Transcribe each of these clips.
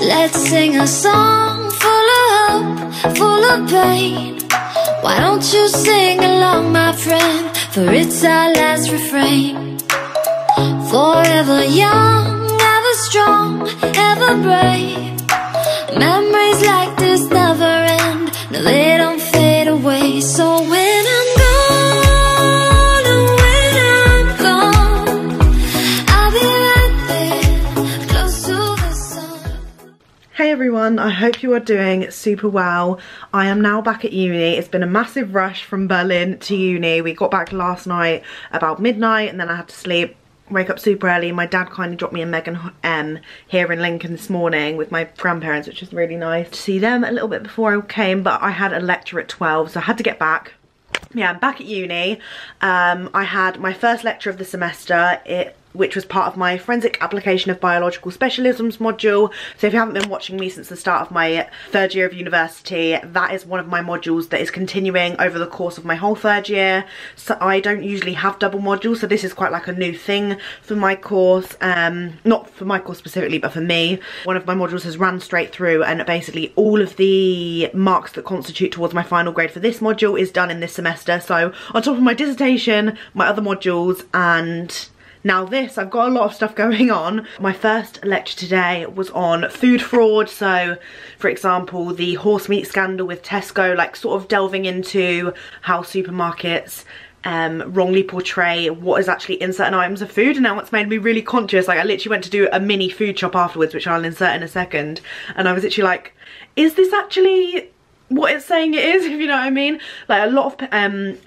Let's sing a song full of hope, full of pain. Why don't you sing along, my friend? For it's our last refrain. Forever young, ever strong, ever brave. Memories like this never end. No, they don't fade away. So when I'm gone, and when I'm gone, I'll be right there, close to the sun. Hey everyone, I hope you are doing super well. I am now back at uni. It's been a massive rush from Berlin to uni. We got back last night about midnight and then I had to sleep. Wake up super early. My dad kindly dropped me and Megan here in Lincoln this morning with my grandparents, which was really nice to see them a little bit before I came, but I had a lecture at 12, so I had to get back. Yeah, I'm back at uni. I had my first lecture of the semester, which was part of my Forensic Application of Biological Specialisms module. So if you haven't been watching me since the start of my third year of university, that is one of my modules that is continuing over the course of my whole third year. So I don't usually have double modules, so this is quite like a new thing for my course. Not for my course specifically, but for me. One of my modules has run straight through, and basically all of the marks that constitute towards my final grade for this module is done in this semester. So on top of my dissertation, my other modules, and now this, I've got a lot of stuff going on. My first lecture today was on food fraud. So for example, the horse meat scandal with Tesco, like sort of delving into how supermarkets wrongly portray what is actually in certain items of food, and now it's made me really conscious. Like I literally went to do a mini food shop afterwards, which I'll insert in a second, and I was literally like, is this actually what it's saying it is, if you know what I mean? Like a lot of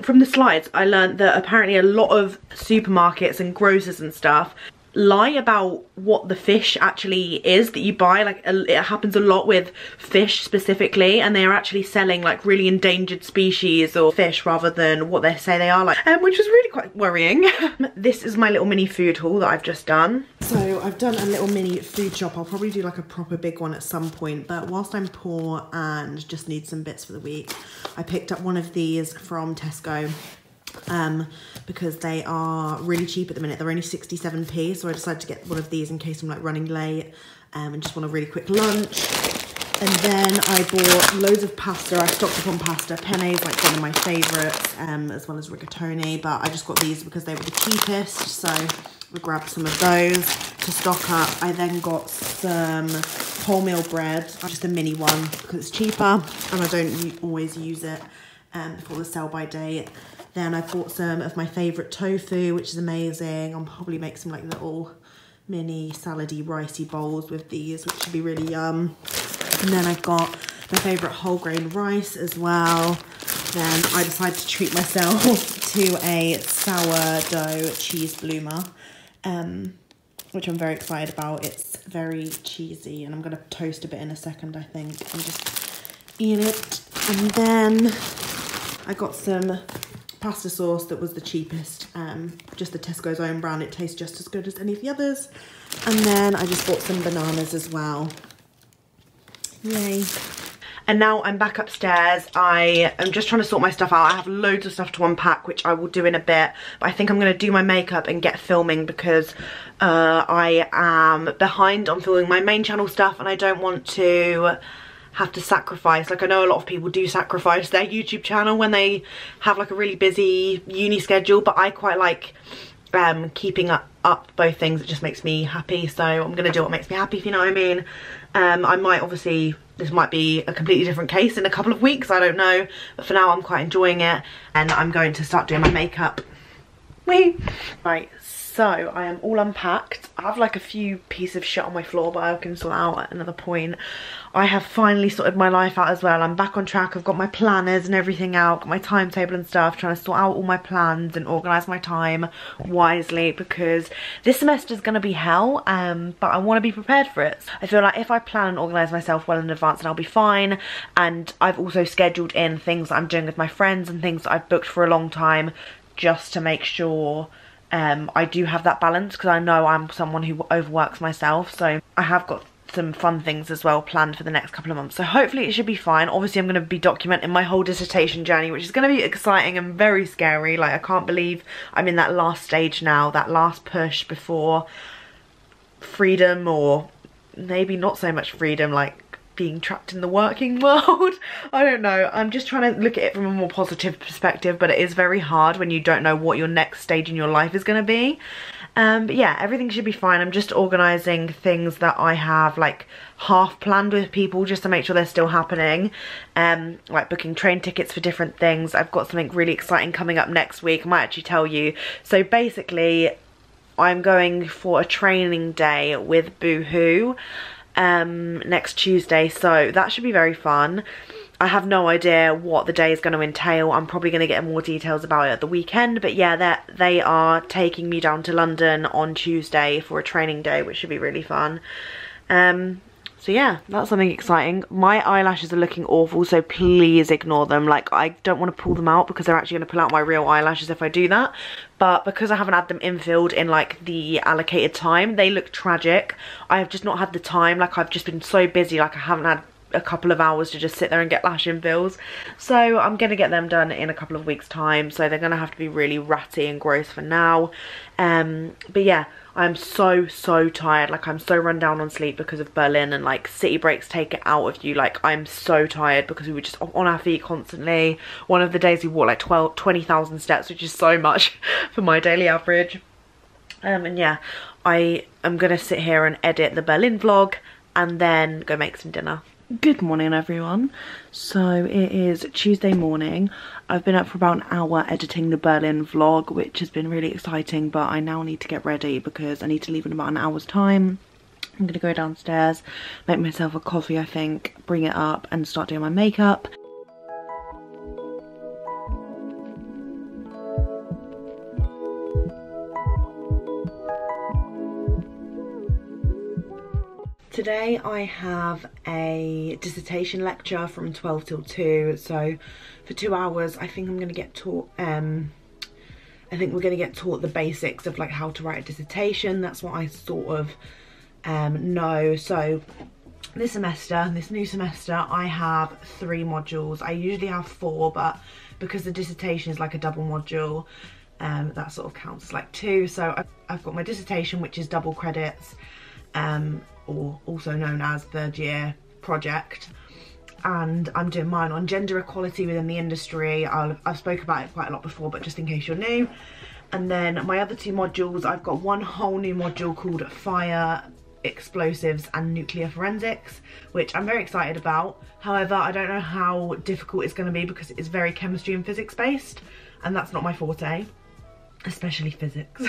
from the slides I learned that apparently a lot of supermarkets and grocers and stuff lie about what the fish actually is that you buy. Like it happens a lot with fish specifically, and they're actually selling like really endangered species or fish rather than what they say they are, like which was really quite worrying. This is my little mini food haul that I've just done. So I've done a little mini food shop. I'll probably do like a proper big one at some point, but whilst I'm poor and just need some bits for the week, I picked up one of these from Tesco because they are really cheap at the minute. They're only 67p, so I decided to get one of these in case I'm like running late and just want a really quick lunch. And then I bought loads of pasta. I stocked up on pasta. Penne is like one of my favourites, as well as rigatoni, but I just got these because they were the cheapest, so we grabbed some of those to stock up. I then got some wholemeal bread, just a mini one because it's cheaper and I don't always use it before the sell by date. Then I bought some of my favourite tofu, which is amazing. I'll probably make some like little mini salady ricey bowls with these, which should be really yum. And then I've got my favourite whole grain rice as well. Then I decided to treat myself to a sourdough cheese bloomer, which I'm very excited about. It's very cheesy, and I'm going to toast a bit in a second, I think, and just eat it. And then I got some pasta sauce that was the cheapest, just the Tesco's own brand. It tastes just as good as any of the others. And then I just bought some bananas as well. Yay. And now I'm back upstairs. I am just trying to sort my stuff out. I have loads of stuff to unpack, which I will do in a bit, but I think I'm going to do my makeup and get filming because I am behind on filming my main channel stuff, and I don't want to have to sacrifice. Like I know a lot of people do sacrifice their YouTube channel when they have like a really busy uni schedule, but I quite like keeping up both things. It just makes me happy, so I'm gonna do what makes me happy, if you know what I mean. I might obviously, this might be a completely different case in a couple of weeks, I don't know, but for now I'm quite enjoying it, and I'm going to start doing my makeup. Whee! Right, so I am all unpacked. I have like a few pieces of shit on my floor, but I can sort out at another point. I have finally sorted my life out as well. I'm back on track. I've got my planners and everything out, got my timetable and stuff, trying to sort out all my plans and organise my time wisely, because this semester is going to be hell, but I want to be prepared for it. I feel like if I plan and organise myself well in advance, then I'll be fine. And I've also scheduled in things that I'm doing with my friends and things that I've booked for a long time, just to make sure I do have that balance, because I know I'm someone who overworks myself. So I have got some fun things as well planned for the next couple of months, so hopefully it should be fine. Obviously I'm going to be documenting my whole dissertation journey, which is going to be exciting and very scary. Like I can't believe I'm in that last stage now, that last push before freedom, or maybe not so much freedom, like being trapped in the working world. I don't know, I'm just trying to look at it from a more positive perspective, but it is very hard when you don't know what your next stage in your life is going to be. But yeah, everything should be fine. I'm just organising things that I have like half planned with people just to make sure they're still happening, like booking train tickets for different things. I've got something really exciting coming up next week, I might actually tell you. So basically I'm going for a training day with Boohoo next Tuesday, so that should be very fun. I have no idea what the day is going to entail. I'm probably going to get more details about it at the weekend, but yeah, they are taking me down to London on Tuesday for a training day, which should be really fun. So yeah, that's something exciting. My eyelashes are looking awful, so please ignore them. Like, I don't want to pull them out because they're actually going to pull out my real eyelashes if I do that. But because I haven't had them infilled in like the allocated time, they look tragic. I have just not had the time. Like, I've just been so busy, like I haven't had a couple of hours to just sit there and get lash infills. So I'm going to get them done in a couple of weeks time, so they're going to have to be really ratty and gross for now. But yeah, I'm so tired. Like, I'm so run down on sleep because of Berlin, and like city breaks take it out of you. Like, I'm so tired because we were just on our feet constantly. One of the days we walked like 20,000 steps, which is so much for my daily average. And yeah, I am going to sit here and edit the Berlin vlog and then go make some dinner. Good morning everyone. So it is Tuesday morning. I've been up for about an hour editing the Berlin vlog, which has been really exciting, but I now need to get ready because I need to leave in about an hour's time. I'm gonna go downstairs, make myself a coffee I think, bring it up and start doing my makeup. Today I have a dissertation lecture from 12 till 2, so for 2 hours I think I'm going to get taught, I think we're going to get taught the basics of like how to write a dissertation. That's what I sort of know. So this semester, this new semester, I have 3 modules. I usually have 4, but because the dissertation is like a double module, that sort of counts as like 2. So I've got my dissertation, which is double credits, or also known as third year project, and I'm doing mine on gender equality within the industry. I've spoke about it quite a lot before, but just in case you're new. And then my other 2 modules, I've got one whole new module called Fire, Explosives and Nuclear Forensics, which I'm very excited about. However, I don't know how difficult it's going to be because it is very chemistry and physics based, and that's not my forte, especially physics.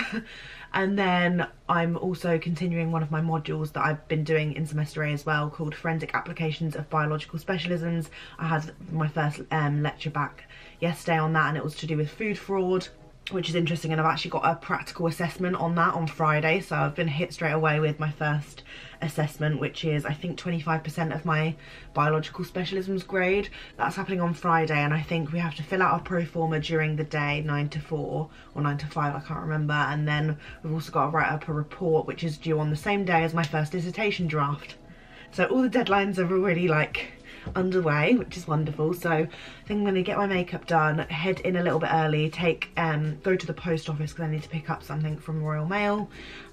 And then I'm also continuing one of my modules that I've been doing in semester A as well, called Forensic Applications of Biological Specialisms. I had my first lecture back yesterday on that, and it was to do with food fraud, which is interesting, and I've actually got a practical assessment on that on Friday, so I've been hit straight away with my first assessment, which is I think 25% of my biological specialisms grade. That's happening on Friday, and I think we have to fill out our pro forma during the day, 9 to 4 or 9 to 5, I can't remember, and then we've also got to write up a report which is due on the same day as my first dissertation draft. So all the deadlines are already like underway, which is wonderful. So I think I'm going to get my makeup done, head in a little bit early, go to the post office because I need to pick up something from Royal Mail,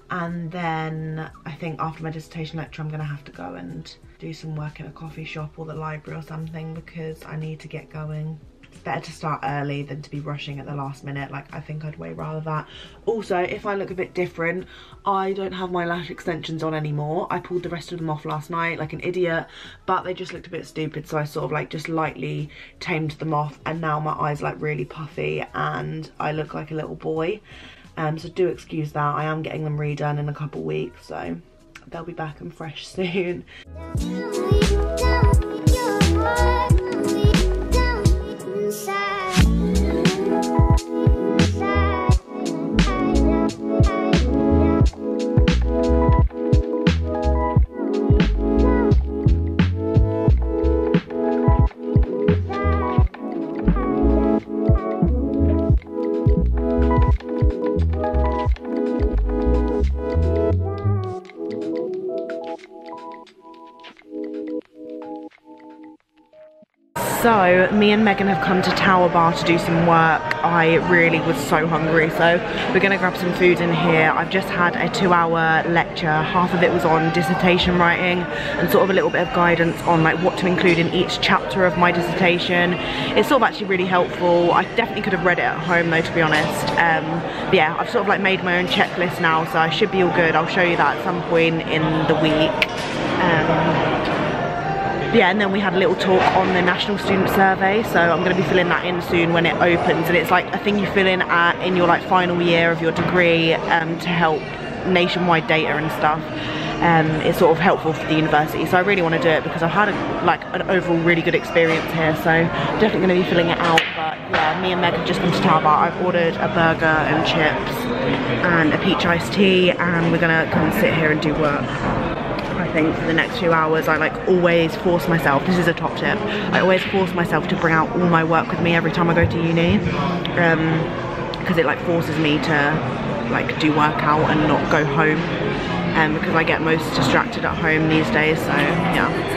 and then I think after my dissertation lecture I'm going to have to go and do some work in a coffee shop or the library or something because I need to get going. It's better to start early than to be rushing at the last minute. Like, I think I'd way rather that. Also, if I look a bit different, I don't have my lash extensions on anymore. I pulled the rest of them off last night like an idiot, but they just looked a bit stupid, so I sort of like just lightly tamed them off, and now my eyes like really puffy and I look like a little boy. So do excuse that. I am getting them redone in a couple weeks, so they'll be back and fresh soon. So me and Megan have come to Tower Bar to do some work. I really was so hungry, so we're gonna grab some food in here. I've just had a 2-hour lecture. Half of it was on dissertation writing and sort of a little bit of guidance on like what to include in each chapter of my dissertation. It's sort of actually really helpful. I definitely could have read it at home though, to be honest. But yeah, I've sort of like made my own checklist now, so I should be all good. I'll show you that at some point in the week. Yeah, and then we had a little talk on the National Student Survey, so I'm going to be filling that in soon when it opens, and it's like a thing you fill in your like final year of your degree to help nationwide data and stuff. It's sort of helpful for the university, so I really want to do it because I've had an overall really good experience here, so I'm definitely going to be filling it out. But yeah, me and Meg have just come to Tower Bar. I've ordered a burger and chips and a peach iced tea, and we're going to come and sit here and do work. I think for the next few hours I like always force myself, this is a top tip, I always force myself to bring out all my work with me every time I go to uni, because it like forces me to like do work out and not go home, because I get most distracted at home these days, so yeah.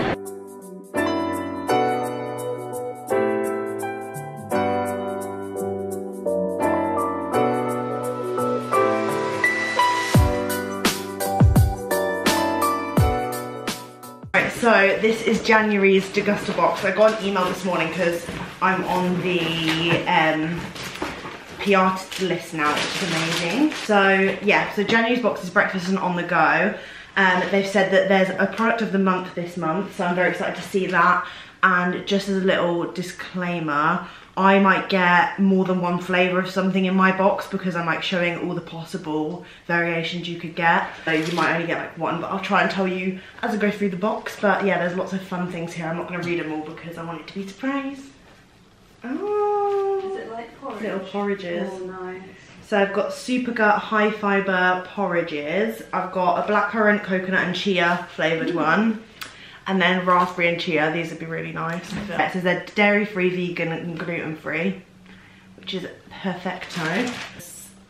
So this is January's Degusta Box. I got an email this morning because I'm on the PR list now, which is amazing. So yeah, so January's box is breakfast and on the go. They've said that there's a product of the month this month, so I'm very excited to see that. And just as a little disclaimer, I might get more than one flavour of something in my box because I'm like showing all the possible variations you could get. So you might only get like one, but I'll try and tell you as I go through the box. But yeah, there's lots of fun things here. I'm not going to read them all because I want it to be a surprise. Oh, is it like porridge? Little porridges. Oh, nice. So I've got Supergut high fibre porridges. I've got a blackcurrant, coconut and chia flavoured one. And then raspberry and chia, these would be really nice. It says they're dairy-free, vegan and gluten-free, which is perfecto.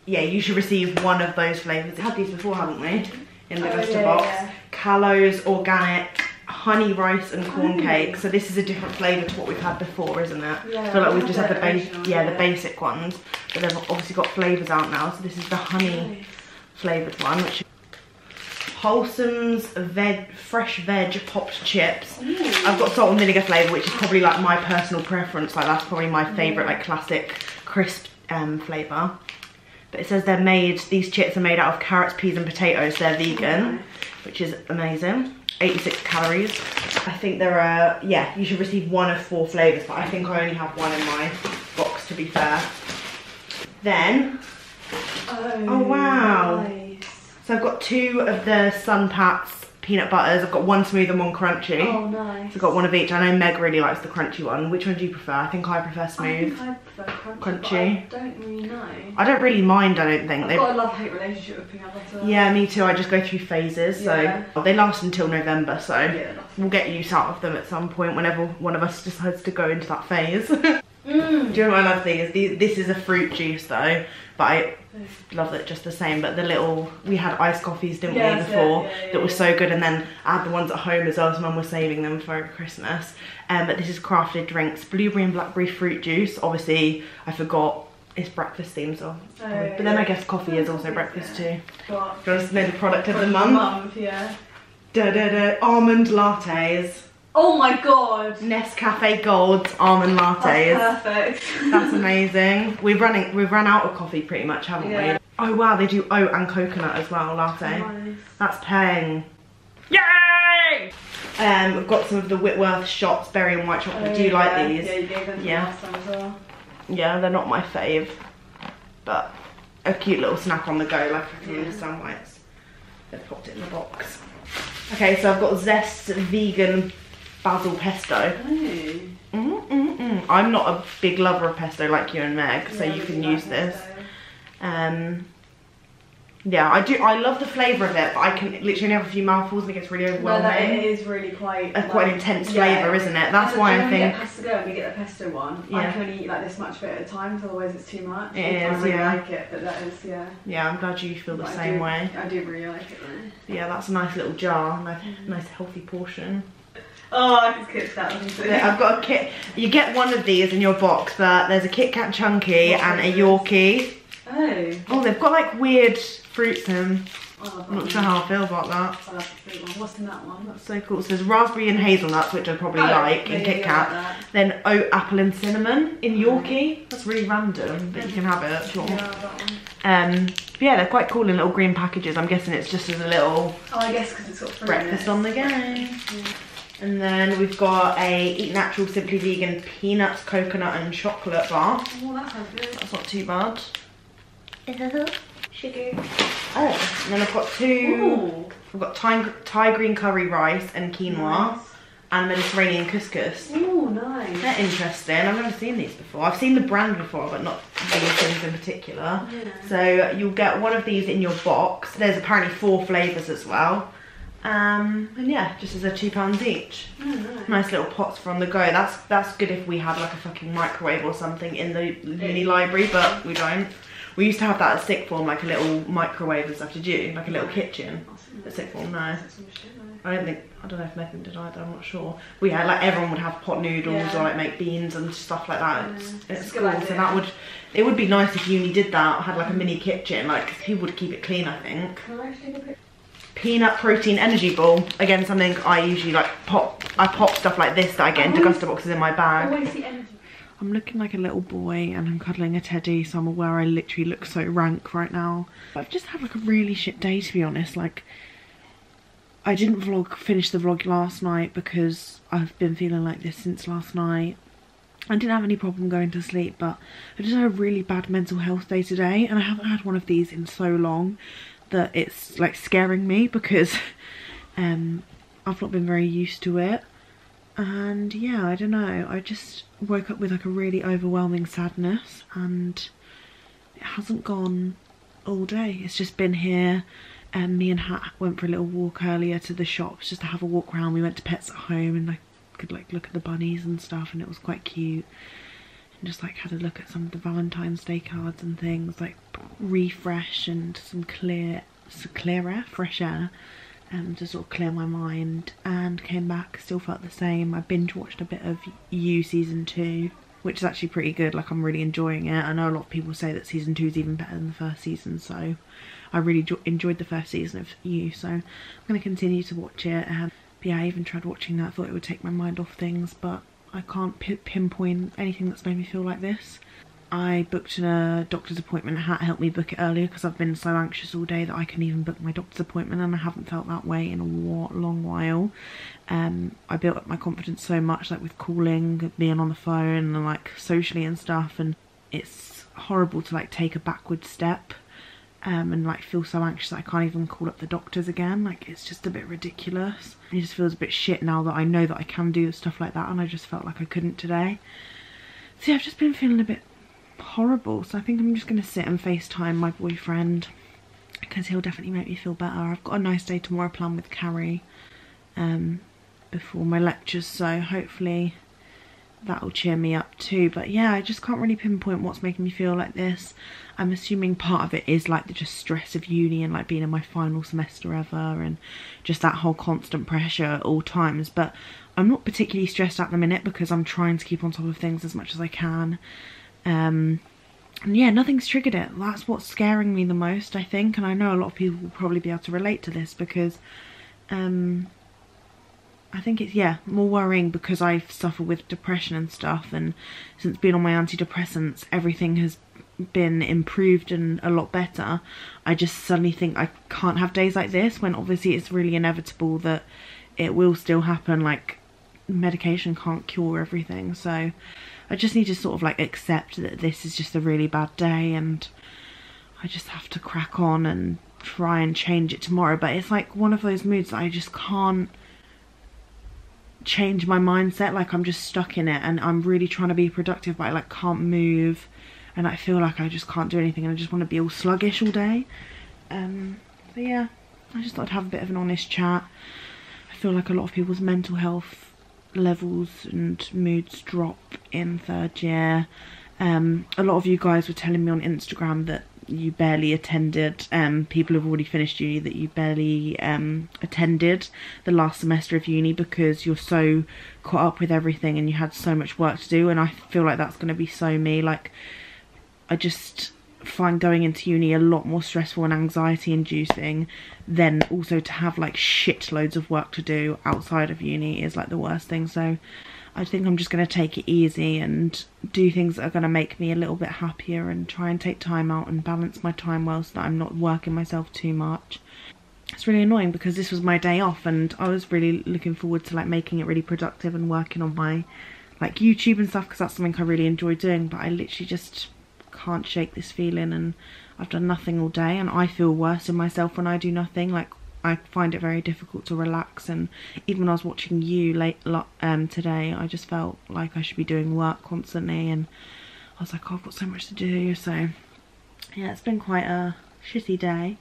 Yeah, you should receive one of those flavours. We've had these before, haven't we? In the Degusta Box. Yeah. Calo's organic honey rice and corn cake. So this is a different flavour to what we've had before, isn't it? Yeah, I feel like we've just had the basic ones, but they've obviously got flavours out now. So this is the honey flavoured one, which Wholesome's fresh veg popped chips. Ooh. I've got salt and vinegar flavour, which is probably like my personal preference. Like that's probably my favourite, like classic crisp flavour. But it says these chips are made out of carrots, peas and potatoes. They're vegan, which is amazing. 86 calories. I think there are, yeah, you should receive one of 4 flavours, but I think I only have one in my box, to be fair. Then, oh wow. Nice. So I've got 2 of the Sunpats peanut butters. I've got one smooth and one crunchy. Oh, nice. So I've got one of each. I know Meg really likes the crunchy one. Which one do you prefer? I think I prefer smooth. I think I prefer crunchy. But I don't really know. I don't really mind, I don't think. I've got a love-hate relationship with peanut butter. Yeah, me too. I just go through phases. Yeah. So they last until November. So yeah, we'll get use out of them at some point whenever one of us decides to go into that phase. Do you know what I love these? This is a fruit juice though, but I love it just the same. But the little, we had iced coffees, didn't we, before, that were so good, and then I had the ones at home as well, so Mum was saving them for Christmas. But this is crafted drinks, blueberry and blackberry fruit juice. Obviously, I forgot it's breakfast themed, so. But then I guess coffee is also breakfast too. Do you want to know the product of the month? Yeah. Almond lattes. Oh my god! Nescafe Gold's almond lattes. That's perfect. That's amazing. We've run out of coffee pretty much, haven't we? Oh wow, they do oat and coconut as well, latte. Nice. That's paying. Yay! We've got some of the Whitworth shots, berry and white chocolate. Do you like these? Yeah, you gave them last time as well. Yeah, they're not my fave, but a cute little snack on the go. Like I can understand why they've popped it in the box. Okay, so I've got Zest vegan basil pesto. I'm not a big lover of pesto like you and Meg, so you can use this. Yeah, I love the flavour of it, but I can literally have a few mouthfuls and it gets really overwhelming. No, it is really quite an intense flavour, isn't it? That's why I think. We get the pesto one. I can only eat like this much of it at a time, because otherwise it's too much. It is, I really like it, but that is, Yeah, I'm glad you feel the same way. I do really like it though. Yeah, that's a nice little jar, nice healthy portion. Oh, I just Kit Kat. I've got a kit. You get one of these in your box, but there's a Kit Kat Chunky and a Yorkie. Oh, they've got like weird fruits in. I'm not sure how I feel about that. I love the fruit one. What's in that one? That's so cool. So there's raspberry and hazelnuts, which I probably like, in Kit Kat. Like then oat, apple and cinnamon in Yorkie. That's really random, but you can have it if you want. Yeah, that one. But yeah, they're quite cool in little green packages. I'm guessing it's just as a little I guess because it's got fruit breakfast on the go. Yeah. And then we've got a Eat Natural Simply Vegan peanuts, coconut and chocolate bar. Oh, that sounds good. That's not too bad. Sugar. Oh, and then I've got two. I've got Thai green curry rice and quinoa, and Mediterranean couscous. Oh, nice. They're interesting. I've never seen these before. I've seen the brand before, but not these things in particular. Yeah. So you'll get one of these in your box. There's apparently 4 flavours as well. And yeah, just as a £2 each. Oh, nice. Nice little pots for on the go. That's good if we had like a fucking microwave or something in the uni library, but we don't. We used to have that at sixth form, like a little microwave and stuff. Did you? Like a little kitchen at sixth form? No. I don't know if Megan did either, I'm not sure. We had like, everyone would have pot noodles or like make beans and stuff like that. It's cool. So it would be nice if uni did that, had like a mini kitchen, like people would keep it clean, I think. Can I take a picture? Peanut protein energy ball. Again, something I usually like I pop stuff like this that I get in Degusta boxes in my bag. Always the energy. I'm looking like a little boy and I'm cuddling a teddy, so I'm aware I literally look so rank right now. I've just had like a really shit day, to be honest. Like, I didn't finish the vlog last night because I've been feeling like this since last night. I didn't have any problem going to sleep, but I just had a really bad mental health day today, and I haven't had one of these in so long that it's like scaring me because I've not been very used to it. And yeah, I don't know, I just woke up with like a really overwhelming sadness, and it hasn't gone all day. It's just been here. And me and Hat went for a little walk earlier to the shops just to have a walk around. We went to Pets at Home and I could like look at the bunnies and stuff, and it was quite cute. And just like had a look at some of the Valentine's Day cards and things, like refresh and some clear air, fresh air, to sort of clear my mind. And came back, still felt the same. I binge watched a bit of You season 2, which is actually pretty good. Like, I'm really enjoying it. I know a lot of people say that season 2 is even better than the first season, so I really enjoyed the first season of You, so I'm going to continue to watch it. But yeah, I even tried watching that. I thought it would take my mind off things, but I can't pinpoint anything that's made me feel like this. I booked a doctor's appointment. Hat helped me book it earlier because I've been so anxious all day that I couldn't even book my doctor's appointment, and I haven't felt that way in a long while. I built up my confidence so much, like with calling, being on the phone and like socially and stuff, and it's horrible to like take a backward step and like feel so anxious that I can't even call up the doctors again. Like, it's just a bit ridiculous. It just feels a bit shit now that I know that I can do stuff like that, and I just felt like I couldn't today. So yeah, I've just been feeling a bit horrible, so I think I'm just going to sit and FaceTime my boyfriend because he'll definitely make me feel better. I've got a nice day tomorrow planned with Carrie before my lectures, so hopefully that'll cheer me up too. But yeah, I just can't really pinpoint what's making me feel like this. I'm assuming part of it is like the just stress of uni and like being in my final semester ever, and just that whole constant pressure at all times. But I'm not particularly stressed at the minute because I'm trying to keep on top of things as much as I can. And yeah, nothing's triggered it. That's what's scaring me the most, I think. And I know a lot of people will probably be able to relate to this because I think it's, yeah, more worrying because I suffer with depression and stuff, and since being on my antidepressants everything has been improved and a lot better. I just suddenly think I can't have days like this, when obviously it's really inevitable that it will still happen. Like, medication can't cure everything, so I just need to sort of like accept that this is just a really bad day, and I just have to crack on and try and change it tomorrow. But it's like one of those moods that I just can't change my mindset. Like, I'm just stuck in it, and I'm really trying to be productive, but I like can't move, and I feel like I just can't do anything, and I just want to be all sluggish all day. But yeah, I just thought I'd have a bit of an honest chat. I feel like a lot of people's mental health levels and moods drop in third year. A lot of you guys were telling me on Instagram that you barely attended, people who've already finished uni, that you barely attended the last semester of uni because you're so caught up with everything and you had so much work to do. And I feel like that's going to be so me. Like, I just find going into uni a lot more stressful and anxiety inducing than also to have like shitloads of work to do outside of uni is like the worst thing. So I think I'm just going to take it easy and do things that are going to make me a little bit happier and try and take time out and balance my time well so that I'm not working myself too much. It's really annoying because this was my day off and I was really looking forward to like making it really productive and working on my like YouTube and stuff, because that's something I really enjoy doing, but I literally just can't shake this feeling, and I've done nothing all day and I feel worse in myself when I do nothing. Like, I find it very difficult to relax, and even when I was watching you today, I just felt like I should be doing work constantly, and I was like, oh, I've got so much to do. So yeah, it's been quite a shitty day.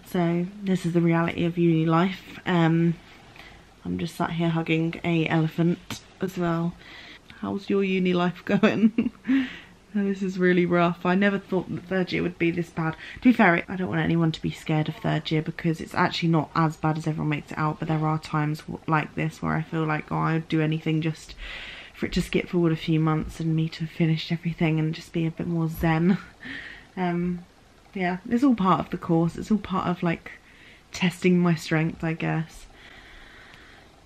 So this is the reality of uni life. I'm just sat here hugging a elephant as well. How's your uni life going? This is really rough. I never thought that third year would be this bad. To be fair, I don't want anyone to be scared of third year because it's actually not as bad as everyone makes it out, but there are times like this where I feel like, oh, I would do anything just for it to skip forward a few months and me to have finished everything and just be a bit more zen. Yeah, it's all part of the course. It's all part of like testing my strength, I guess,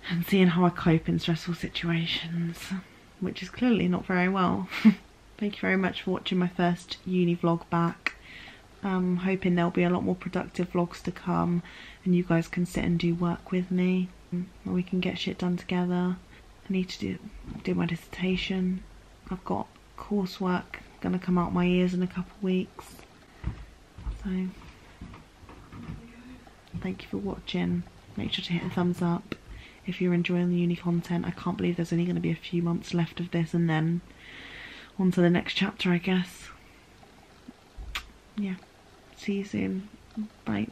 and seeing how I cope in stressful situations, which is clearly not very well. Thank you very much for watching my first uni vlog back. I'm hoping there'll be a lot more productive vlogs to come and you guys can sit and do work with me and we can get shit done together. I need to do my dissertation. I've got coursework gonna come out my ears in a couple of weeks. So thank you for watching. Make sure to hit a thumbs up if you're enjoying the uni content. I can't believe there's only going to be a few months left of this and then on to the next chapter, I guess. Yeah, see you soon. Bye.